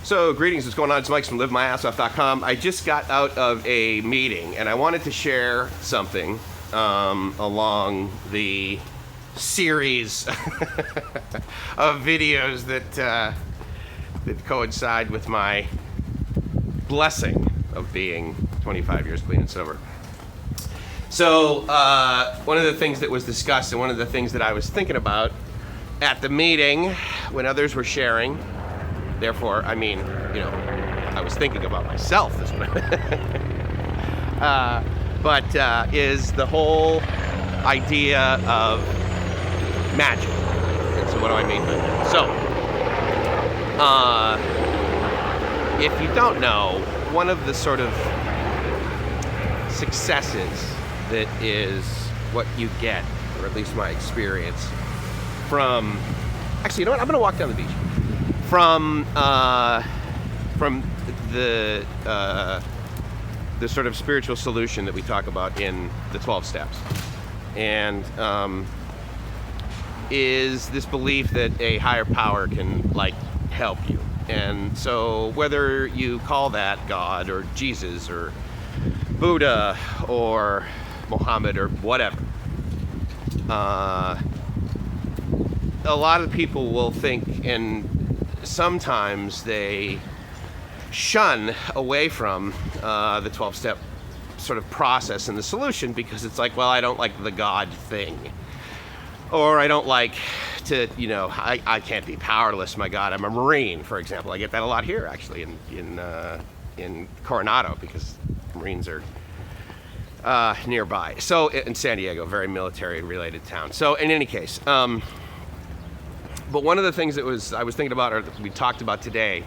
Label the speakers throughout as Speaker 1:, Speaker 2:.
Speaker 1: So, greetings, what's going on? It's Mike from LiveMyAssOff.com. I just got out of a meeting, and I wanted to share something along the series of videos that coincide with my blessing of being 25 years clean and sober. So, one of the things that was discussed, and one of the things that I was thinking about at the meeting when others were sharing, therefore, I mean, you know, I was thinking about myself as well. Is the whole idea of magic. And so what do I mean by that? So, if you don't know, one of the sort of successes that is what you get, or at least my experience, from, actually, you know what, I'm going to walk down the beach. From the sort of spiritual solution that we talk about in the 12 steps, and is this belief that a higher power can like help you. And so whether you call that God or Jesus or Buddha or Muhammad or whatever, a lot of people will think, and sometimes they shun away from the 12-step sort of process and the solution because it's like, well, I don't like the God thing. Or I don't like to, you know, I can't be powerless, my God. I'm a Marine, for example. I get that a lot here, actually, in Coronado, because Marines are nearby. So, in San Diego, very military-related town. So, in any case, but one of the things that I was thinking about, or that we talked about today,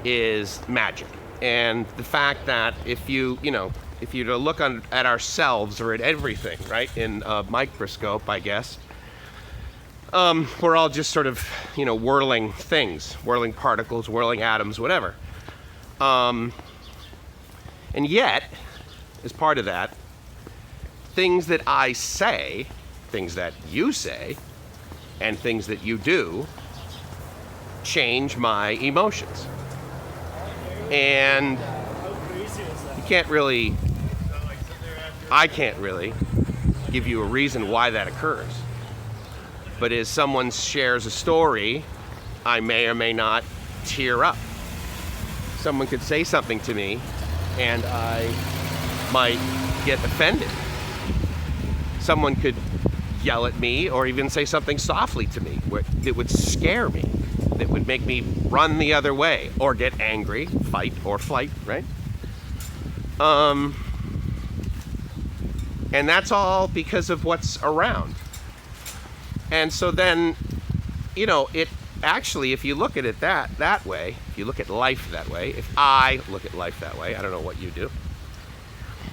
Speaker 1: is magic. And the fact that if you to look at ourselves or at everything, right, in a microscope, I guess, we're all just sort of, whirling things, whirling particles, whirling atoms, whatever. And yet, as part of that, things that I say, things that you say, and things that you do change my emotions. And I can't really give you a reason why that occurs. But as someone shares a story, I may or may not tear up. Someone could say something to me, and I might get offended. Someone could yell at me or even say something softly to me that would scare me, that would make me run the other way or get angry, fight or flight, right? And that's all because of what's around. And so then, it actually, if you look at it that way, if you look at life that way, if I look at life that way, I don't know what you do,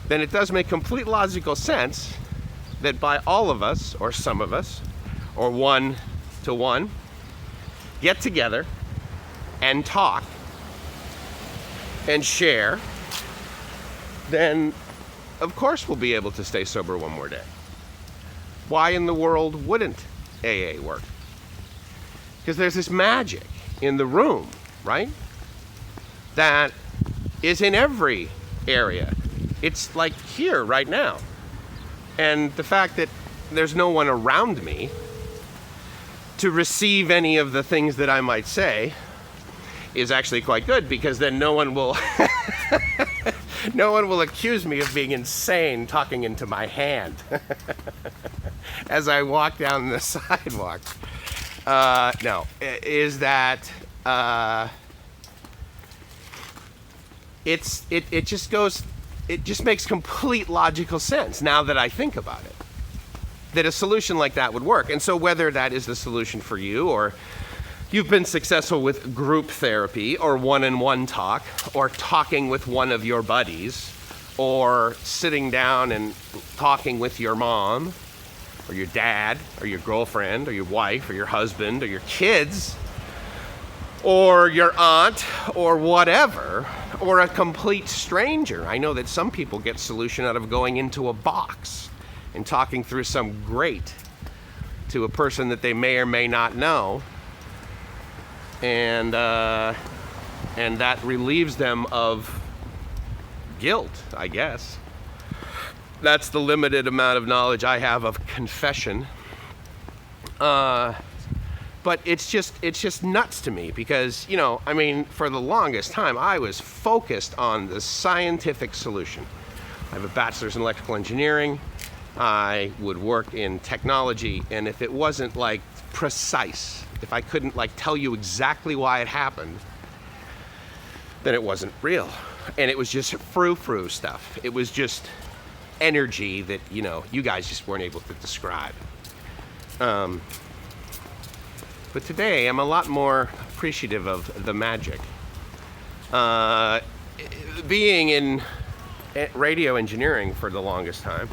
Speaker 1: then it does make complete logical sense that by all of us, or some of us, or one to one, get together and talk and share, then of course we'll be able to stay sober one more day. Why in the world wouldn't AA work? Because there's this magic in the room, right? That is in every area. It's like here right now. And the fact that there's no one around me to receive any of the things that I might say is actually quite good, because then no one will accuse me of being insane talking into my hand as I walk down the sidewalk. It just makes complete logical sense now that I think about it, that a solution like that would work. And so whether that is the solution for you, or you've been successful with group therapy or one-on-one talk, or talking with one of your buddies, or sitting down and talking with your mom or your dad or your girlfriend or your wife or your husband or your kids or your aunt or whatever, or a complete stranger. I know that some people get solution out of going into a box and talking through some grate to a person that they may or may not know, and and that relieves them of guilt, I guess. That's the limited amount of knowledge I have of confession. But it's just nuts to me because, I mean, for the longest time, I was focused on the scientific solution. I have a bachelor's in electrical engineering. I would work in technology, and if it wasn't like precise, if I couldn't like tell you exactly why it happened, then it wasn't real. And it was just frou-frou stuff. It was just energy that, you guys just weren't able to describe. But today I'm a lot more appreciative of the magic. Being in radio engineering for the longest time,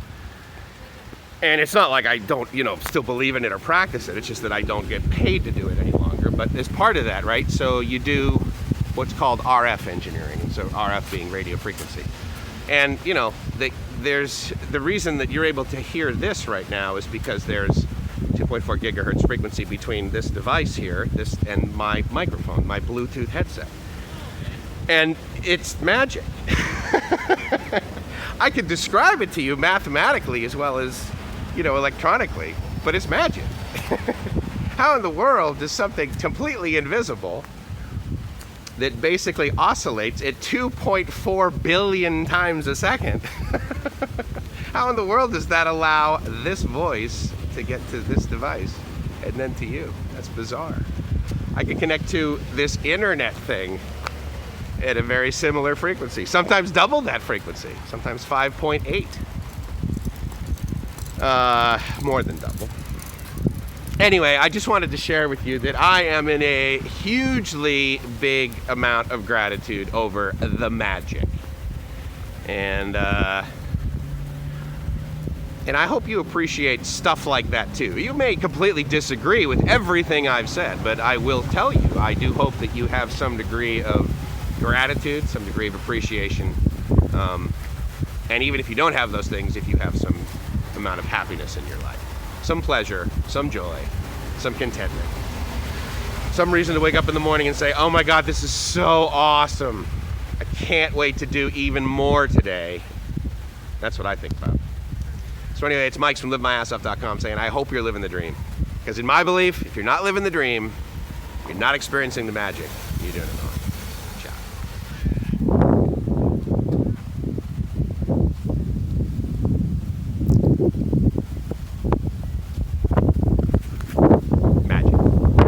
Speaker 1: and it's not like I don't, still believe in it or practice it. It's just that I don't get paid to do it any longer. But as part of that, right, so you do what's called RF engineering, and so RF being radio frequency. And, there's the reason that you're able to hear this right now is because there's 2.4 gigahertz frequency between this device here, this and my microphone, my Bluetooth headset. And it's magic. I could describe it to you mathematically as well as, electronically, but it's magic. How in the world does something completely invisible that basically oscillates at 2.4 billion times a second, how in the world does that allow this voice to get to this device and then to you? That's bizarre. I can connect to this internet thing at a very similar frequency, sometimes double that frequency, sometimes 5.8, more than double. Anyway, I just wanted to share with you that I am in a hugely big amount of gratitude over the magic. And I hope you appreciate stuff like that too. You may completely disagree with everything I've said, but I will tell you, I do hope that you have some degree of gratitude, some degree of appreciation. And even if you don't have those things, if you have some amount of happiness in your life. Some pleasure, some joy, some contentment. Some reason to wake up in the morning and say, oh my God, this is so awesome. I can't wait to do even more today. That's what I think about. So anyway, it's Mike from LiveMyAssOff.com saying, I hope you're living the dream. Because in my belief, if you're not living the dream, you're not experiencing the magic, you're doing it wrong.